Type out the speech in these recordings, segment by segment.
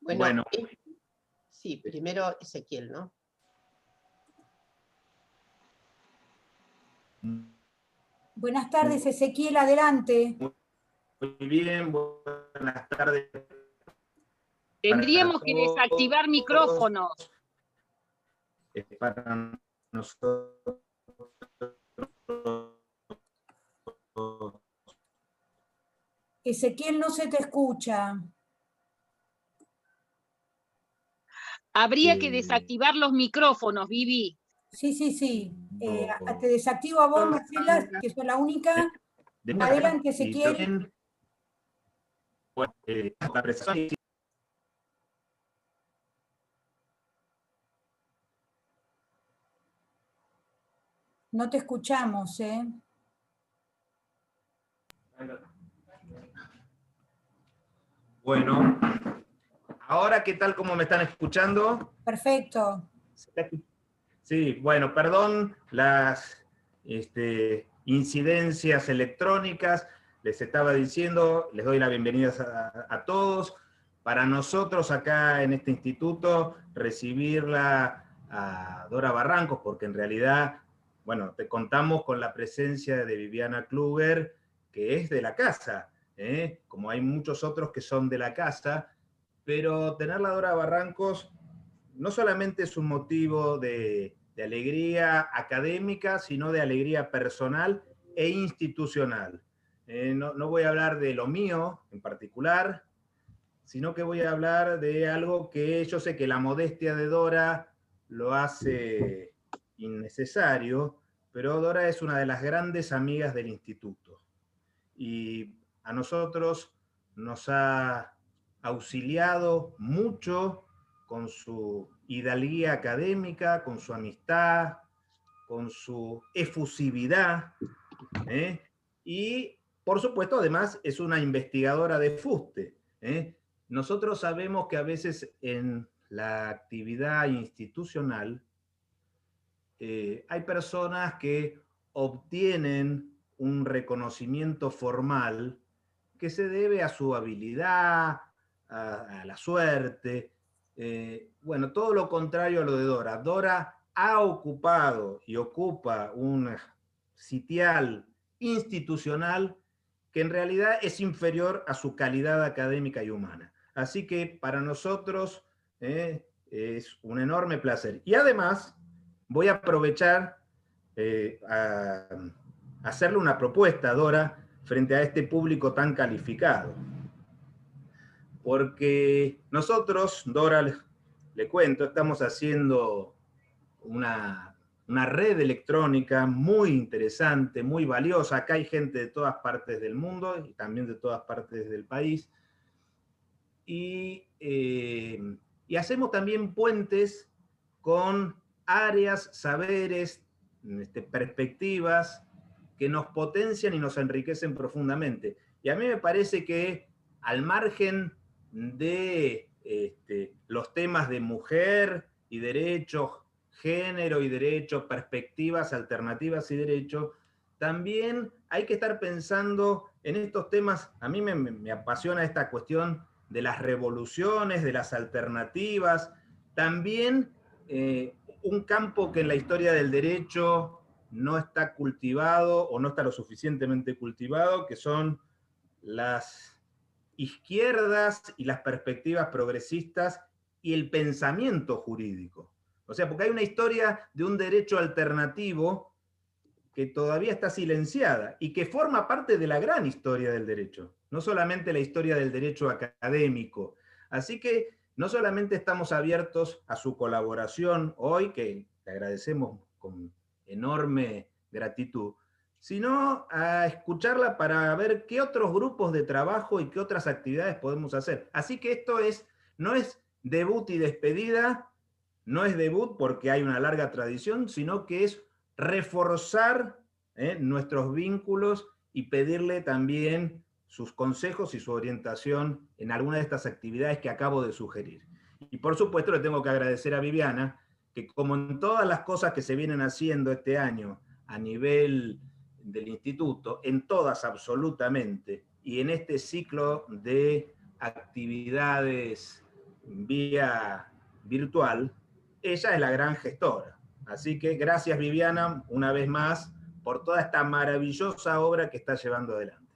Bueno, Bueno, sí, primero Ezequiel, ¿no? Buenas tardes, Ezequiel, adelante. muy bien, buenas tardes. Tendríamos para que todos. desactivar micrófonos. Para nosotros. Ezequiel, no se te escucha. Habría que desactivar los micrófonos, Vivi. Sí. Te desactivo a vos, Marcela, que sos la única. Adelante, Ezequiel. Bueno, la presentación. No te escuchamos, ¿eh? Bueno, ahora, ¿qué tal? ¿Cómo me están escuchando? Perfecto. Sí, bueno, perdón las incidencias electrónicas. Les estaba diciendo, les doy la bienvenida a todos. Para nosotros acá en este instituto, recibirla a Dora Barrancos, porque en realidad, bueno, te contamos con la presencia de Viviana Kluger, que es de la casa, como hay muchos otros que son de la casa, pero tenerla a Dora Barrancos no solamente es un motivo de alegría académica, sino de alegría personal e institucional. No voy a hablar de lo mío en particular, sino que voy a hablar de algo que yo sé que la modestia de Dora lo hace innecesario, pero Dora es una de las grandes amigas del instituto. Y a nosotros nos ha auxiliado mucho con su hidalguía académica, con su amistad, con su efusividad, y por supuesto además es una investigadora de fuste. Nosotros sabemos que a veces en la actividad institucional hay personas que obtienen un reconocimiento formal que se debe a su habilidad, a la suerte. Bueno, todo lo contrario a lo de Dora. Dora ha ocupado y ocupa un sitial institucional que en realidad es inferior a su calidad académica y humana. Así que para nosotros es un enorme placer. Y además voy a aprovechar a hacerle una propuesta a Dora frente a este público tan calificado. Porque nosotros, Dora, le cuento, estamos haciendo una red electrónica muy interesante, muy valiosa. Acá hay gente de todas partes del mundo y también de todas partes del país. Y hacemos también puentes con áreas, saberes, perspectivas que nos potencian y nos enriquecen profundamente. Y a mí me parece que al margen de los temas de mujer y derechos, género y derechos, perspectivas alternativas y derechos, también hay que estar pensando en estos temas. A mí me apasiona esta cuestión de las revoluciones, de las alternativas, también un campo que en la historia del derecho no está cultivado o no está lo suficientemente cultivado, que son las izquierdas y las perspectivas progresistas y el pensamiento jurídico. O sea, porque hay una historia de un derecho alternativo que todavía está silenciada y que forma parte de la gran historia del derecho, no solamente la historia del derecho académico. Así que no solamente estamos abiertos a su colaboración hoy, que le agradecemos con enorme gratitud, sino a escucharla para ver qué otros grupos de trabajo y qué otras actividades podemos hacer. Así que esto no es debut y despedida, no es debut porque hay una larga tradición, sino que es reforzar nuestros vínculos y pedirle también sus consejos y su orientación en alguna de estas actividades que acabo de sugerir. Y por supuesto le tengo que agradecer a Viviana, que como en todas las cosas que se vienen haciendo este año a nivel del instituto, en todas absolutamente, y en este ciclo de actividades vía virtual, ella es la gran gestora. Así que gracias, Viviana, una vez más, por toda esta maravillosa obra que está llevando adelante.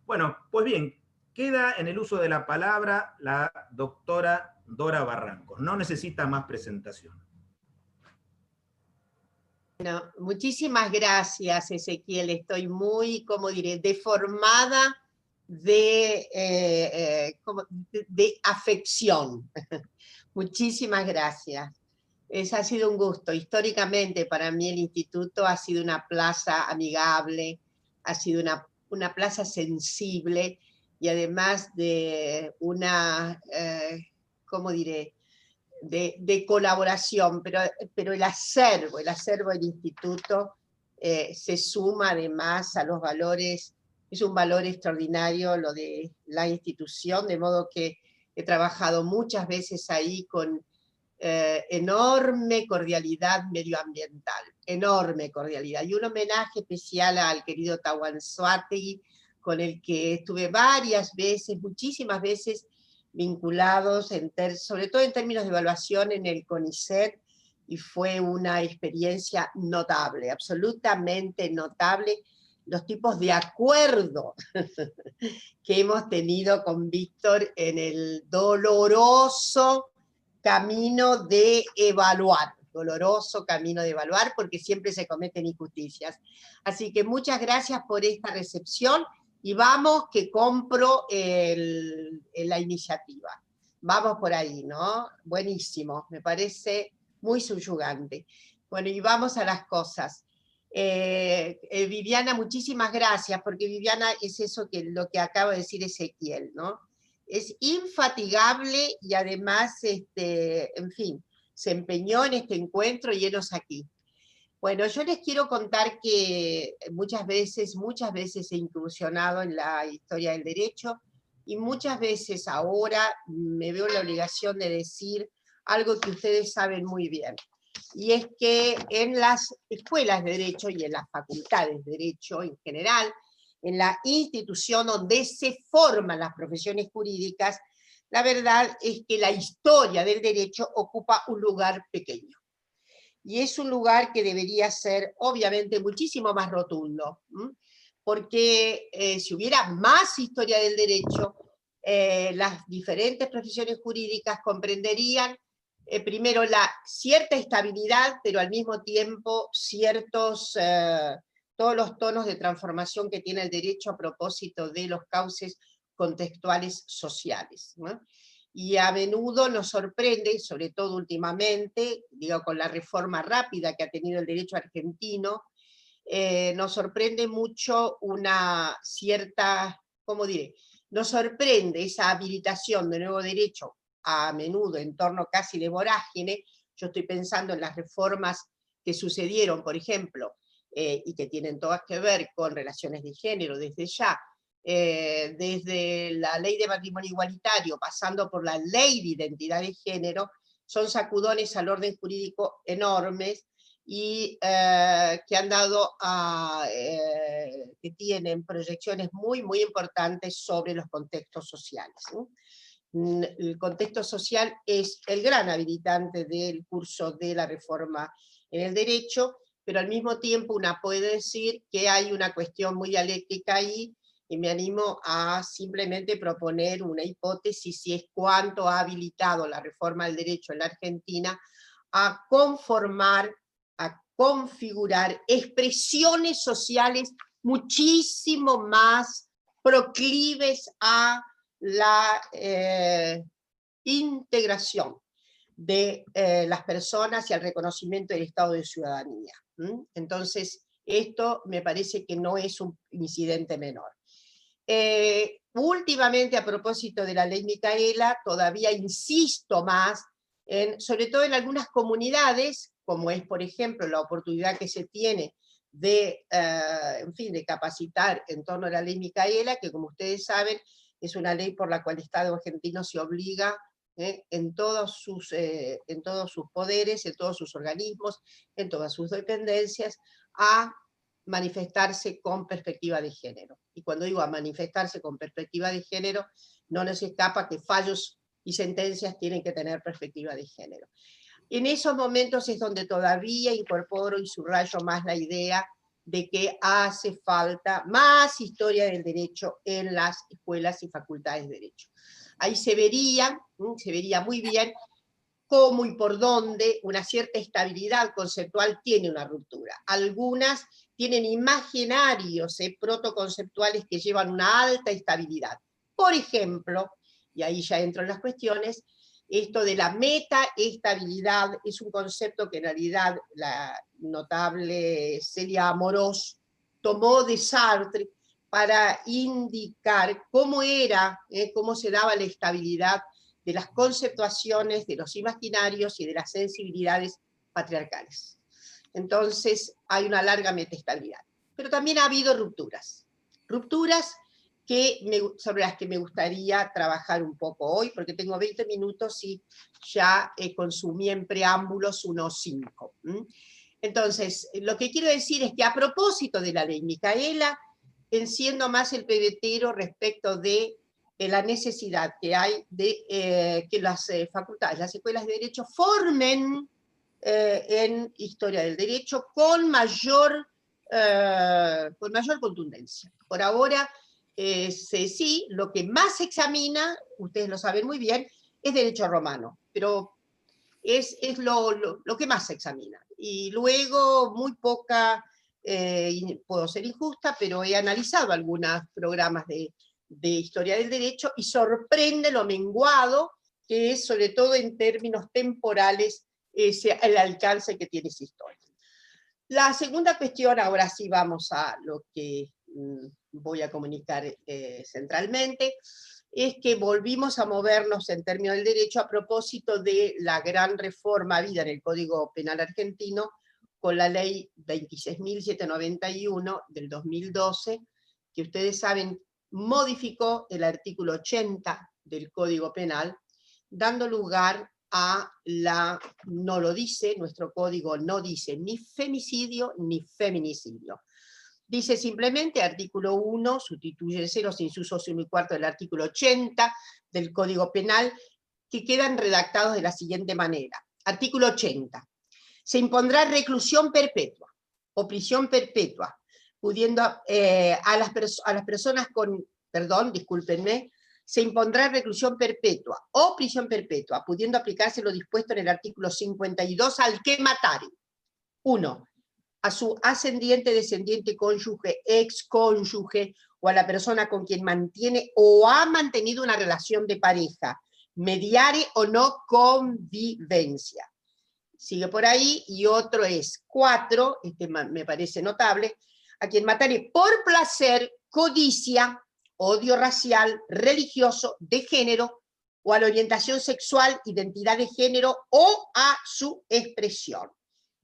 Bueno, pues bien, queda en el uso de la palabra la doctora Dora Barrancos. No necesita más presentación. Bueno, muchísimas gracias, Ezequiel. Estoy muy, como diré, deformada de afección. Muchísimas gracias. Ha sido un gusto. Históricamente para mí el instituto ha sido una plaza amigable, ha sido una plaza sensible y además de una, ¿cómo diré?, de colaboración, pero el acervo del instituto se suma además a los valores. Es un valor extraordinario lo de la institución, de modo que he trabajado muchas veces ahí con enorme cordialidad medioambiental, enorme cordialidad. Y un homenaje especial al querido Tawan Suátegui, con el que estuve varias veces, muchísimas veces, vinculados, sobre todo en términos de evaluación en el CONICET, y fue una experiencia notable, absolutamente notable, los tipos de acuerdo que hemos tenido con Víctor en el doloroso camino de evaluar, porque siempre se cometen injusticias. Así que muchas gracias por esta recepción, y vamos que compro la iniciativa. Vamos por ahí, ¿no? Buenísimo, me parece muy subyugante. Bueno, y vamos a las cosas. Viviana, muchísimas gracias, porque Viviana es eso lo que acaba de decir Ezequiel, ¿no? Es infatigable y además, en fin, se empeñó en este encuentro y enos aquí. Bueno, yo les quiero contar que muchas veces he incursionado en la historia del derecho, y muchas veces ahora me veo la obligación de decir algo que ustedes saben muy bien, y es que en las escuelas de derecho y en las facultades de derecho en general, en la institución donde se forman las profesiones jurídicas, la verdad es que la historia del derecho ocupa un lugar pequeño. Y es un lugar que debería ser, obviamente, muchísimo más rotundo, porque si hubiera más historia del derecho, las diferentes profesiones jurídicas comprenderían, primero, la cierta estabilidad, pero al mismo tiempo todos los tonos de transformación que tiene el derecho a propósito de los cauces contextuales sociales, ¿no? Y a menudo nos sorprende, sobre todo últimamente, digo, con la reforma rápida que ha tenido el derecho argentino, nos sorprende mucho una cierta, ¿cómo diré?, nos sorprende esa habilitación de nuevo derecho, a menudo en torno casi de vorágine. Yo estoy pensando en las reformas que sucedieron, por ejemplo, y que tienen todas que ver con relaciones de género desde ya, desde la ley de matrimonio igualitario, pasando por la ley de identidad de género, son sacudones al orden jurídico enormes, y que han dado que tienen proyecciones muy, muy importantes sobre los contextos sociales, ¿no? El contexto social es el gran habilitante del curso de la reforma en el derecho, pero al mismo tiempo una puede decir que hay una cuestión muy dialéctica ahí, y me animo a simplemente proponer una hipótesis, si es cuánto ha habilitado la reforma del derecho en la Argentina a conformar, a configurar expresiones sociales muchísimo más proclives a la integración de las personas y al reconocimiento del estado de ciudadanía. Entonces, esto me parece que no es un incidente menor. Últimamente, a propósito de la ley Micaela, todavía insisto más, sobre todo en algunas comunidades, como es, por ejemplo, la oportunidad que se tiene de, en fin, de capacitar en torno a la ley Micaela, que como ustedes saben, es una ley por la cual el Estado argentino se obliga en todos sus poderes, en todos sus organismos, en todas sus dependencias, a manifestarse con perspectiva de género. Y cuando digo a manifestarse con perspectiva de género, no nos escapa que fallos y sentencias tienen que tener perspectiva de género. En esos momentos es donde todavía incorporo y subrayo más la idea de que hace falta más historia del derecho en las escuelas y facultades de derecho. Ahí se vería muy bien cómo y por dónde una cierta estabilidad conceptual tiene una ruptura. Algunas tienen imaginarios protoconceptuales que llevan una alta estabilidad. Por ejemplo, y ahí ya entro en las cuestiones, esto de la metaestabilidad es un concepto que en realidad la notable Celia Amorós tomó de Sartre para indicar cómo cómo se daba la estabilidad de las conceptuaciones, de los imaginarios y de las sensibilidades patriarcales. Entonces hay una larga metaestabilidad. Pero también ha habido rupturas. Rupturas sobre las que me gustaría trabajar un poco hoy, porque tengo 20 minutos y ya consumí en preámbulos unos 5. Entonces, lo que quiero decir es que a propósito de la ley Micaela, enciendo más el pebetero respecto de la necesidad que hay de que las facultades, las escuelas de derecho formen en historia del derecho con mayor contundencia. Por ahora, sí, lo que más se examina, ustedes lo saben muy bien, es derecho romano, pero es lo que más se examina. Y luego muy poca, puedo ser injusta, pero he analizado algunos programas de historia del derecho y sorprende lo menguado que es, sobre todo en términos temporales, el alcance que tiene esa historia. La segunda cuestión, ahora sí vamos a lo que voy a comunicar centralmente, es que volvimos a movernos en términos del derecho a propósito de la gran reforma habida en el Código Penal argentino con la ley 26.791 del 2012, que ustedes saben modificó el artículo 80 del Código Penal, dando lugar a no lo dice, nuestro código no dice ni femicidio ni feminicidio. Dice simplemente, artículo 1, sustituyese los incisos 1 y 4 del artículo 80 del Código Penal, que quedan redactados de la siguiente manera. Artículo 80. Se impondrá reclusión perpetua o prisión perpetua, pudiendo a las personas con, perdón, discúlpenme, se impondrá reclusión perpetua o prisión perpetua, pudiendo aplicarse lo dispuesto en el artículo 52 al que matare. 1. A su ascendiente, descendiente, cónyuge, excónyuge, o a la persona con quien mantiene o ha mantenido una relación de pareja, mediare o no convivencia. Sigue por ahí, y otro es 4, este me parece notable, a quien matare por placer, codicia, odio racial, religioso, de género, o a la orientación sexual, identidad de género, o a su expresión,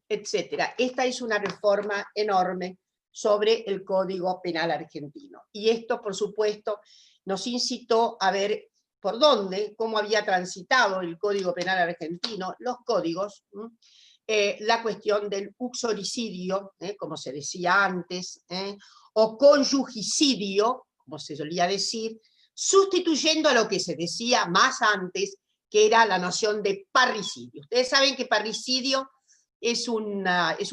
etc. Esta es una reforma enorme sobre el Código Penal argentino. Y esto, por supuesto, nos incitó a ver por dónde, cómo había transitado el Código Penal argentino, los códigos, la cuestión del uxoricidio, como se decía antes, o conyugicidio, como se solía decir, sustituyendo a lo que se decía más antes, que era la noción de parricidio. Ustedes saben que parricidio es un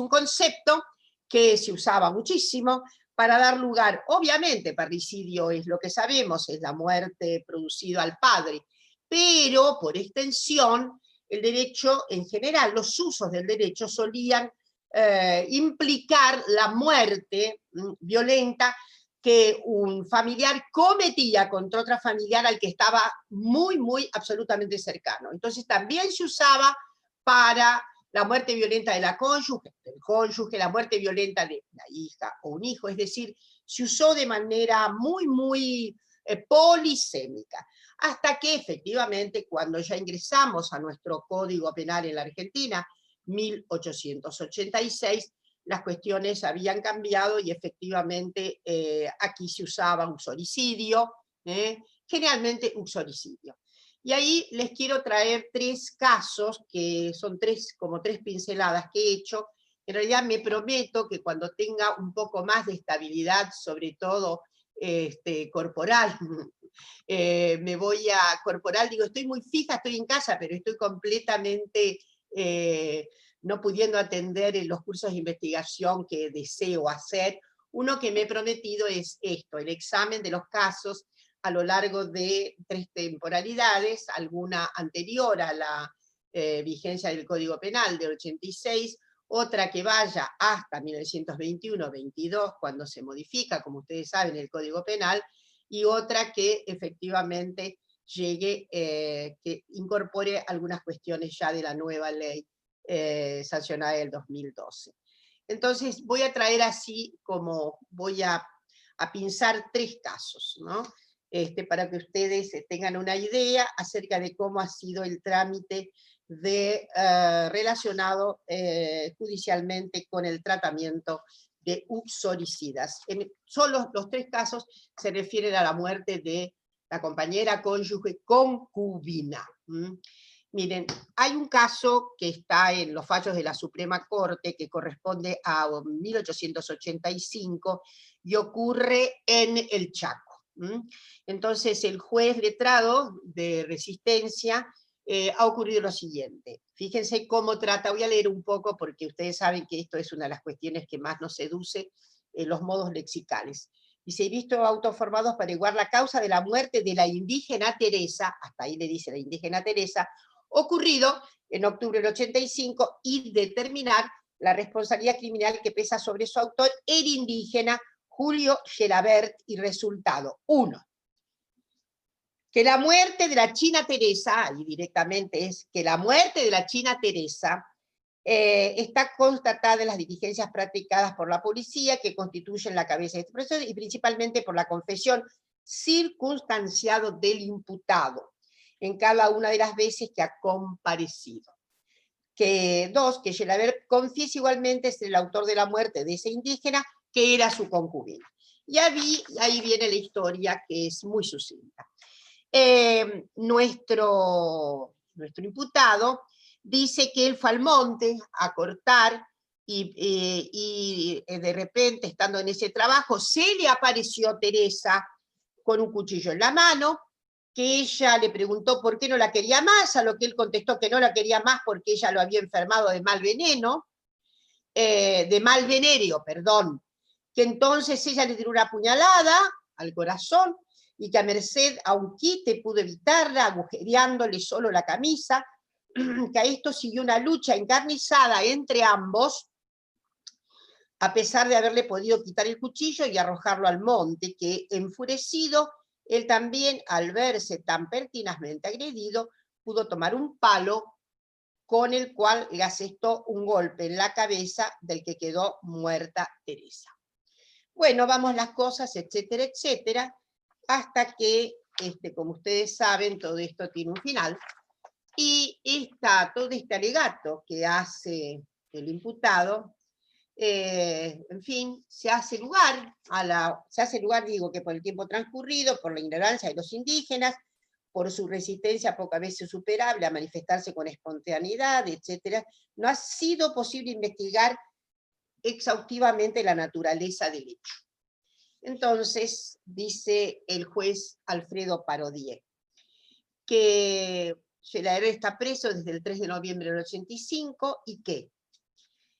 concepto que se usaba muchísimo para dar lugar, obviamente parricidio es lo que sabemos, es la muerte producida al padre, pero por extensión el derecho en general, los usos del derecho solían implicar la muerte violenta que un familiar cometía contra otra familiar al que estaba muy, muy, absolutamente cercano. Entonces también se usaba para la muerte violenta de la cónyuge, del cónyuge, la muerte violenta de la hija o un hijo, es decir, se usó de manera muy, muy polisémica, hasta que efectivamente cuando ya ingresamos a nuestro Código Penal en la Argentina, 1886, las cuestiones habían cambiado y efectivamente aquí se usaba uxoricidio, generalmente uxoricidio. Y ahí les quiero traer 3 casos, que son como tres pinceladas que he hecho. En realidad me prometo que cuando tenga un poco más de estabilidad, sobre todo corporal, Me voy a corporal, digo, estoy muy fija, estoy en casa, pero estoy completamente no pudiendo atender en los cursos de investigación que deseo hacer. Uno que me he prometido es esto, el examen de los casos a lo largo de 3 temporalidades, alguna anterior a la vigencia del Código Penal del 86, otra que vaya hasta 1921-22, cuando se modifica, como ustedes saben, el Código Penal, y otra que efectivamente llegue, que incorpore algunas cuestiones ya de la nueva ley sancionada del 2012. Entonces voy a traer así como, voy a pinzar 3 casos, ¿no? Para que ustedes tengan una idea acerca de cómo ha sido el trámite relacionado judicialmente con el tratamiento de uxoricidas. Solo los 3 casos se refieren a la muerte de la compañera, cónyuge, concubina. Miren, hay un caso que está en los fallos de la Suprema Corte que corresponde a 1885 y ocurre en el Chaco. Entonces el juez letrado de Resistencia ha ocurrido lo siguiente. Fíjense cómo trata, voy a leer un poco porque ustedes saben que esto es una de las cuestiones que más nos seduce en los modos lexicales. Dice, he visto autoformados para igualar la causa de la muerte de la indígena Teresa, hasta ahí le dice la indígena Teresa, ocurrido en octubre del 85, y determinar la responsabilidad criminal que pesa sobre su autor, el indígena Julio Gelabert, y resultado: 1. Que la muerte de la China Teresa, y directamente es que la muerte de la China Teresa está constatada en las diligencias practicadas por la policía, que constituyen la cabeza de este proceso, y principalmente por la confesión circunstanciada del imputado en cada una de las veces que ha comparecido. 2. Que Gelabert confiesa igualmente ser el autor de la muerte de ese indígena, que era su concubina. Y ahí viene la historia, que es muy sucinta. Nuestro imputado dice que él fue al monte a cortar y de repente, estando en ese trabajo, se le apareció Teresa con un cuchillo en la mano, que ella le preguntó por qué no la quería más, a lo que él contestó que no la quería más porque ella lo había enfermado de mal veneno, de mal venéreo, perdón, que entonces ella le dio una puñalada al corazón y que a merced a un quite pudo evitarla, agujereándole solo la camisa, que a esto siguió una lucha encarnizada entre ambos, a pesar de haberle podido quitar el cuchillo y arrojarlo al monte, que enfurecido, él también, al verse tan pertinazmente agredido, pudo tomar un palo con el cual le asestó un golpe en la cabeza, del que quedó muerta Teresa. Bueno, vamos las cosas, etcétera, etcétera, hasta que, como ustedes saben, todo esto tiene un final, y todo este alegato que hace el imputado, en fin, se hace lugar, digo, que por el tiempo transcurrido, por la ignorancia de los indígenas, por su resistencia pocas veces superable a manifestarse con espontaneidad, etcétera, no ha sido posible investigar exhaustivamente la naturaleza del hecho. Entonces, dice el juez Alfredo Parodier, que Gelabert está preso desde el 3 de noviembre del 85 y que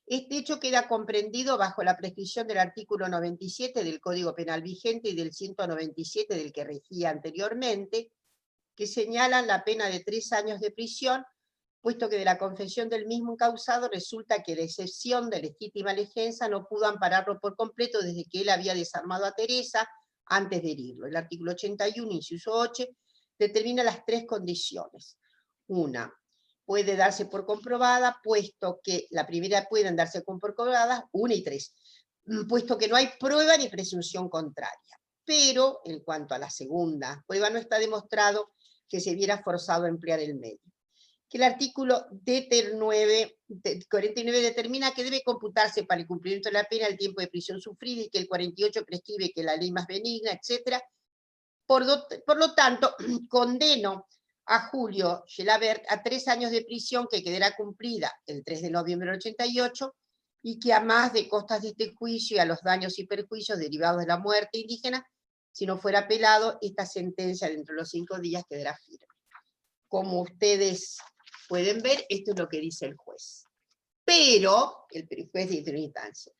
este hecho queda comprendido bajo la prescripción del artículo 97 del Código Penal vigente y del 197 del que regía anteriormente, que señalan la pena de 3 años de prisión, puesto que de la confesión del mismo encausado resulta que la excepción de legítima defensa no pudo ampararlo por completo desde que él había desarmado a Teresa antes de herirlo. El artículo 81, inciso 8, determina las 3 condiciones. Una, puede darse por comprobada, puesto que la primera pueden darse por comprobadas, 1 y 3, puesto que no hay prueba ni presunción contraria. Pero, en cuanto a la segunda prueba, no está demostrado que se viera forzado a emplear el medio. Que el artículo 49 determina que debe computarse para el cumplimiento de la pena el tiempo de prisión sufrida, y que el 48 prescribe que la ley más benigna, etc. Por lo tanto, condeno a Julio Gelabert a 3 años de prisión, que quedará cumplida el 3 de noviembre del 88, y que a más de costas de este juicio y a los daños y perjuicios derivados de la muerte indígena, Si no fuera apelado, esta sentencia dentro de los 5 días quedará firme. Como ustedes pueden ver, esto es lo que dice el juez. Pero, el juez de primera instancia,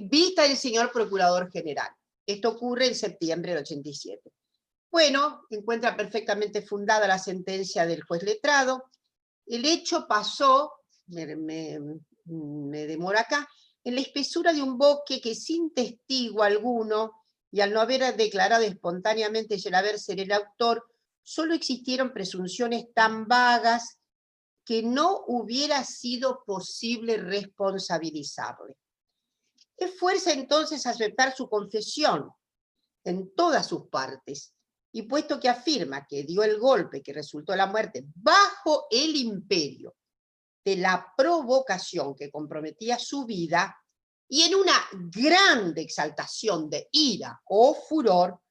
vista el señor Procurador General. Esto ocurre en septiembre del 87. Bueno, encuentra perfectamente fundada la sentencia del juez letrado. El hecho pasó, me demoro acá, en la espesura de un bosque que sin testigo alguno, y al no haber declarado espontáneamente Gelabert ser el autor, solo existieron presunciones tan vagas que no hubiera sido posible responsabilizarle. Es fuerza entonces aceptar su confesión en todas sus partes, y puesto que afirma que dio el golpe que resultó la muerte bajo el imperio de la provocación que comprometía su vida, y en una grande exaltación de ira o furor,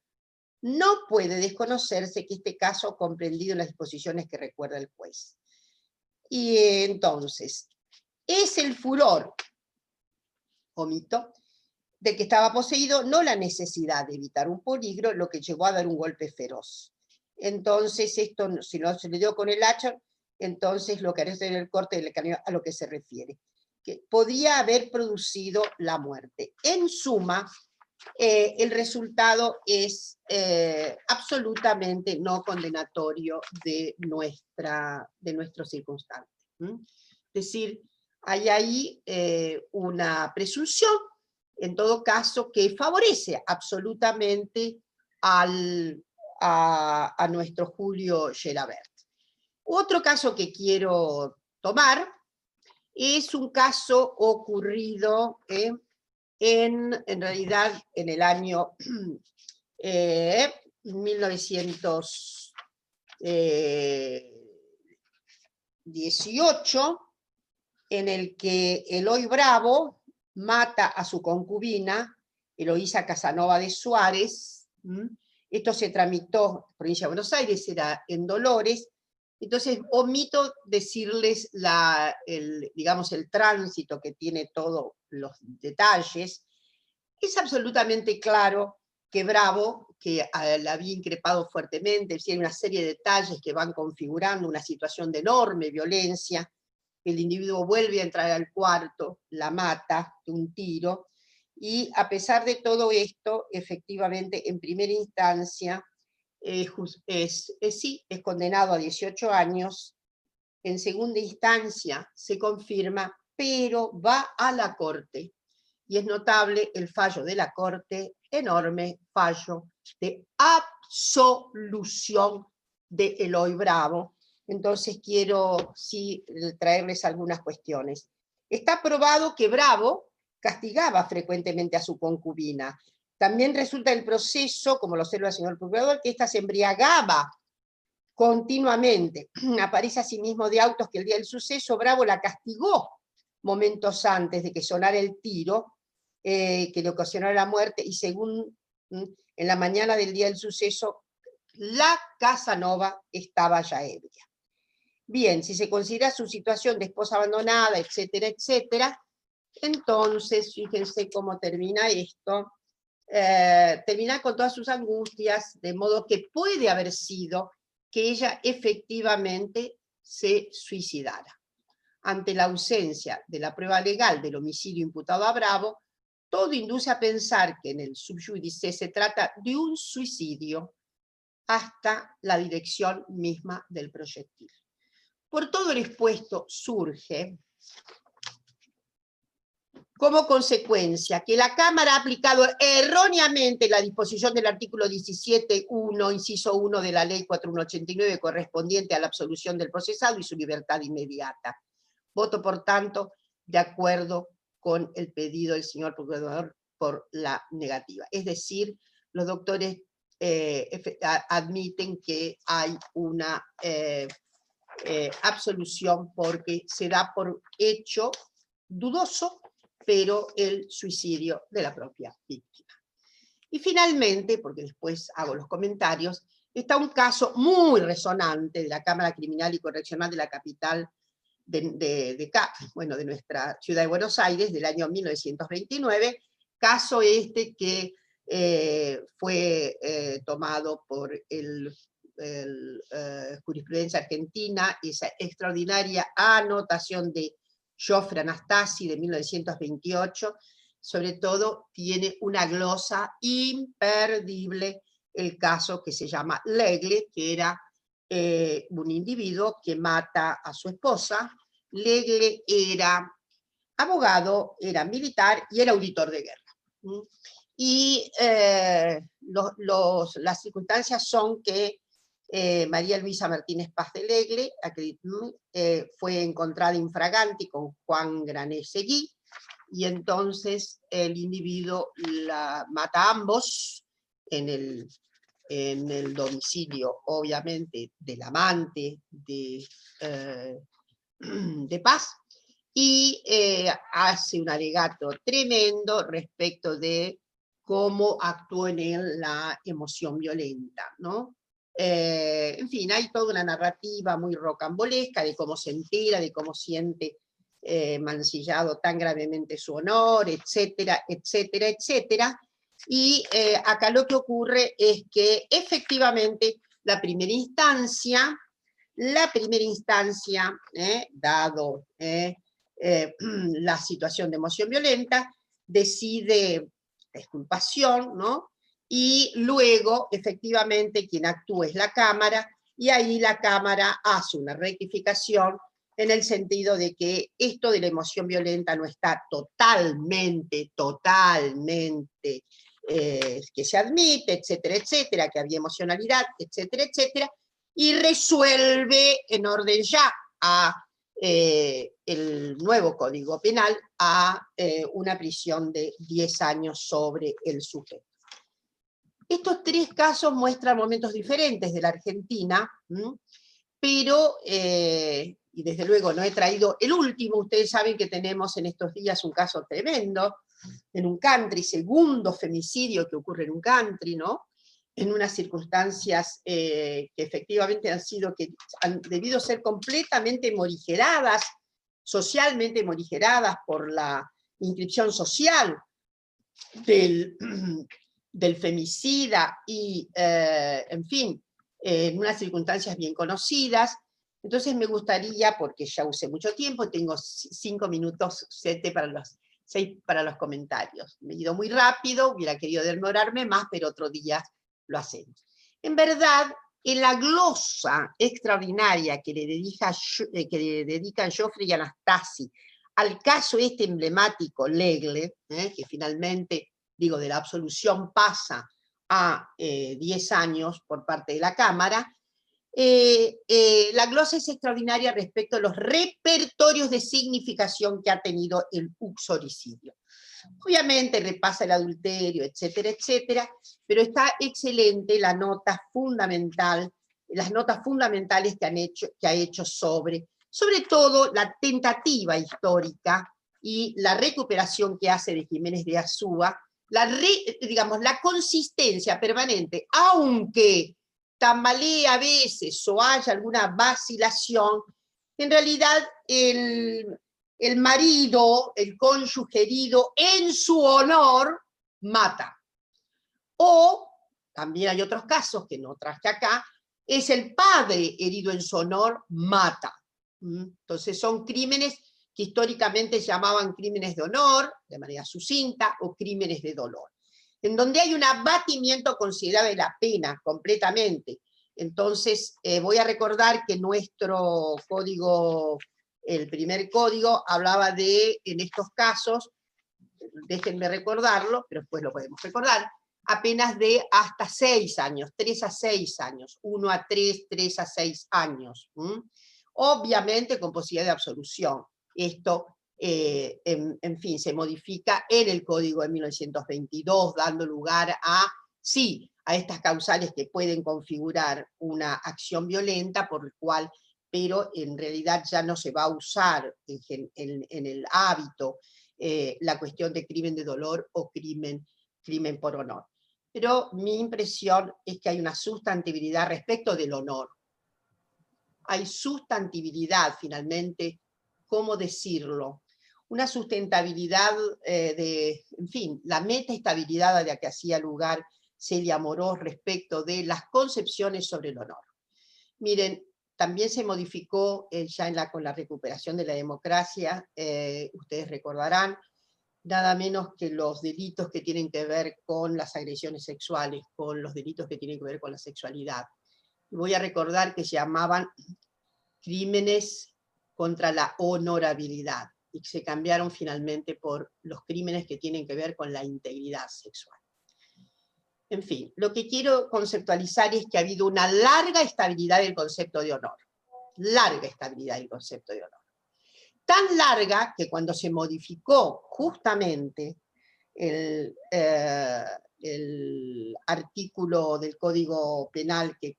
no puede desconocerse que este caso ha comprendido en las disposiciones que recuerda el juez. Y entonces, es el furor, omito, de que estaba poseído, no la necesidad de evitar un peligro, lo que llegó a dar un golpe feroz. Entonces, esto, si no se le dio con el hacha, entonces lo que haré es el corte del cráneo a lo que se refiere, que podría haber producido la muerte. En suma, el resultado es absolutamente no condenatorio de nuestro circunstante. Es decir, hay ahí una presunción, en todo caso, que favorece absolutamente a nuestro Julio Gelabert. Otro caso que quiero tomar es un caso ocurrido en realidad en el año 1918, en el que Eloy Bravo mata a su concubina, Eloísa Casanova de Suárez. Esto se tramitó en la provincia de Buenos Aires, era en Dolores. Entonces omito decirles digamos, el tránsito que tiene todos los detalles. Es absolutamente claro que Bravo, que la había increpado fuertemente, hay una serie de detalles que van configurando una situación de enorme violencia. El individuo vuelve a entrar al cuarto, la mata de un tiro, y a pesar de todo esto, efectivamente, en primera instancia, sí, es condenado a 18 años, en segunda instancia se confirma, pero va a la Corte, y es notable el fallo de la Corte, enorme fallo de absolución de Eloy Bravo. Entonces quiero sí traerles algunas cuestiones. Está probado que Bravo castigaba frecuentemente a su concubina. También resulta del proceso, como lo observa el señor procurador, que ésta se embriagaba continuamente. Aparece asimismo de autos que el día del suceso Bravo la castigó momentos antes de que sonara el tiro, que le ocasionara la muerte, y según en la mañana del día del suceso, la Casanova estaba ya ebria. Bien, si se considera su situación de esposa abandonada, etcétera, etcétera, entonces fíjense cómo termina esto. Termina con todas sus angustias, de modo que puede haber sido que ella efectivamente se suicidara. Ante la ausencia de la prueba legal del homicidio imputado a Bravo, todo induce a pensar que en el subjudice se trata de un suicidio hasta la dirección misma del proyectil. Por todo el expuesto surge como consecuencia que la Cámara ha aplicado erróneamente la disposición del artículo 17.1, inciso 1 de la ley 4189 correspondiente a la absolución del procesado y su libertad inmediata. Voto, por tanto, de acuerdo con el pedido del señor procurador por la negativa. Es decir, los doctores admiten que hay una absolución porque se da por hecho dudoso, pero el suicidio de la propia víctima. Y finalmente, porque después hago los comentarios, está un caso muy resonante de la Cámara Criminal y Correccional de la capital de nuestra ciudad de Buenos Aires, del año 1929, caso este que fue tomado por jurisprudencia argentina, esa extraordinaria anotación de Joffre Anastasi de 1928, sobre todo tiene una glosa imperdible, el caso que se llama L'Aigle, que era un individuo que mata a su esposa. L'Aigle era abogado, era militar y era auditor de guerra. Y las circunstancias son que María Luisa Martínez Paz de L'Aigle fue encontrada infraganti con Juan Grané Seguí, y entonces el individuo la mata a ambos en el domicilio, obviamente, del amante de Paz, y hace un alegato tremendo respecto de cómo actuó en él la emoción violenta, ¿no? En fin, hay toda una narrativa muy rocambolesca de cómo se entera, de cómo siente mancillado tan gravemente su honor, etcétera, etcétera, etcétera. Y acá lo que ocurre es que efectivamente la primera instancia, dado la situación de emoción violenta, decide exculpación, ¿no? Y luego, efectivamente, quien actúa es la Cámara, y ahí la Cámara hace una rectificación en el sentido de que esto de la emoción violenta no está totalmente, que se admite, etcétera, etcétera, que había emocionalidad, etcétera, etcétera, y resuelve en orden ya a el nuevo Código Penal a una prisión de 10 años sobre el sujeto. Estos tres casos muestran momentos diferentes de la Argentina, pero, y desde luego no he traído el último, ustedes saben que tenemos en estos días un caso tremendo, en un country, segundo femicidio que ocurre en un country, ¿no? En unas circunstancias que efectivamente han debido ser completamente morigeradas, socialmente morigeradas por la inscripción social del femicida y, en fin, en unas circunstancias bien conocidas. Entonces me gustaría, porque ya usé mucho tiempo, tengo 5 minutos, 7 para los comentarios. Me he ido muy rápido, hubiera querido demorarme más, pero otro día lo hacemos. En verdad, en la glosa extraordinaria que le dedican Joffre y Anastasi al caso este emblemático L'Aigle, que finalmente, digo, de la absolución pasa a 10 años por parte de la Cámara, la glosa es extraordinaria respecto a los repertorios de significación que ha tenido el uxoricidio. Obviamente repasa el adulterio, etcétera, etcétera, pero está excelente la nota fundamental, las notas fundamentales que ha hecho sobre todo la tentativa histórica y la recuperación que hace de Jiménez de Azúa, la consistencia permanente, aunque tambalee a veces o haya alguna vacilación, en realidad el marido, el cónyuge herido en su honor, mata. O, también hay otros casos que no traje acá, es el padre herido en su honor, mata. Entonces son crímenes que históricamente se llamaban crímenes de honor, de manera sucinta, o crímenes de dolor, en donde hay un abatimiento considerable de la pena, completamente. Entonces, voy a recordar que nuestro código, el primer código, hablaba de, en estos casos, déjenme recordarlo, pero después lo podemos recordar, apenas de hasta 6 años, 3 a 6 años, 1 a 3, 3 a 6 años. Obviamente con posibilidad de absolución. Esto, en fin, se modifica en el Código de 1922, dando lugar a, sí, a estas causales que pueden configurar una acción violenta, por el cual, pero en realidad ya no se va a usar en el hábito la cuestión de crimen de dolor o crimen por honor. Pero mi impresión es que hay una sustantibilidad respecto del honor. Hay sustantibilidad, finalmente, ¿cómo decirlo? una sustentabilidad en fin, la metaestabilidad a la que hacía lugar Celia Morós respecto de las concepciones sobre el honor. Miren, también se modificó ya con la recuperación de la democracia, ustedes recordarán, nada menos que los delitos que tienen que ver con las agresiones sexuales, con los delitos que tienen que ver con la sexualidad. Voy a recordar que se llamaban crímenes contra la honorabilidad, y que se cambiaron finalmente por los crímenes que tienen que ver con la integridad sexual. En fin, lo que quiero conceptualizar es que ha habido una larga estabilidad del concepto de honor. Larga estabilidad del concepto de honor. Tan larga que cuando se modificó justamente el artículo del Código Penal que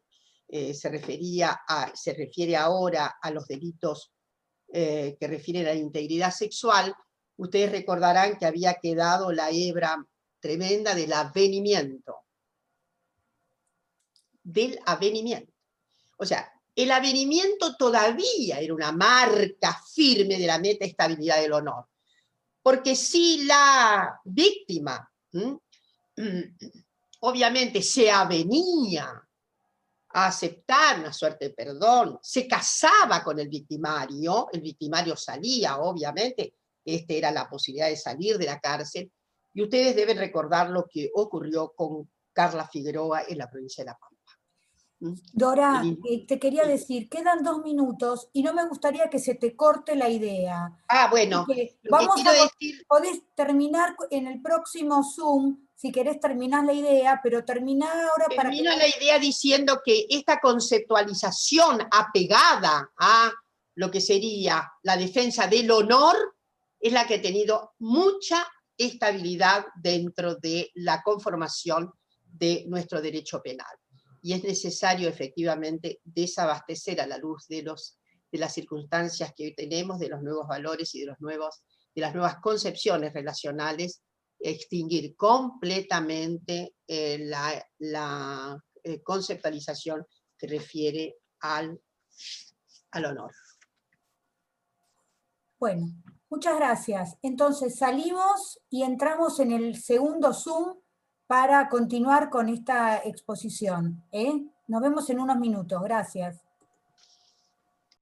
se refiere ahora a los delitos que refieren a la integridad sexual, ustedes recordarán que había quedado la hebra tremenda del avenimiento. Del avenimiento. O sea, el avenimiento todavía era una marca firme de la metaestabilidad del honor. Porque si la víctima, obviamente, se avenía a aceptar una suerte de perdón, se casaba con el victimario salía, obviamente, era la posibilidad de salir de la cárcel, y ustedes deben recordar lo que ocurrió con Carla Figueroa en la provincia de La Pampa. Dora, te quería decir, quedan 2 minutos y no me gustaría que se te corte la idea. Ah, bueno, podés terminar en el próximo Zoom, si querés terminar la idea, pero terminá ahora para que... Termino la idea diciendo que esta conceptualización apegada a lo que sería la defensa del honor es la que ha tenido mucha estabilidad dentro de la conformación de nuestro derecho penal. Y es necesario efectivamente desabastecer a la luz de las circunstancias que hoy tenemos, de los nuevos valores y de las nuevas concepciones relacionales, extinguir completamente la conceptualización que refiere al honor. Bueno, muchas gracias. Entonces salimos y entramos en el segundo Zoom para continuar con esta exposición. Nos vemos en unos minutos. Gracias.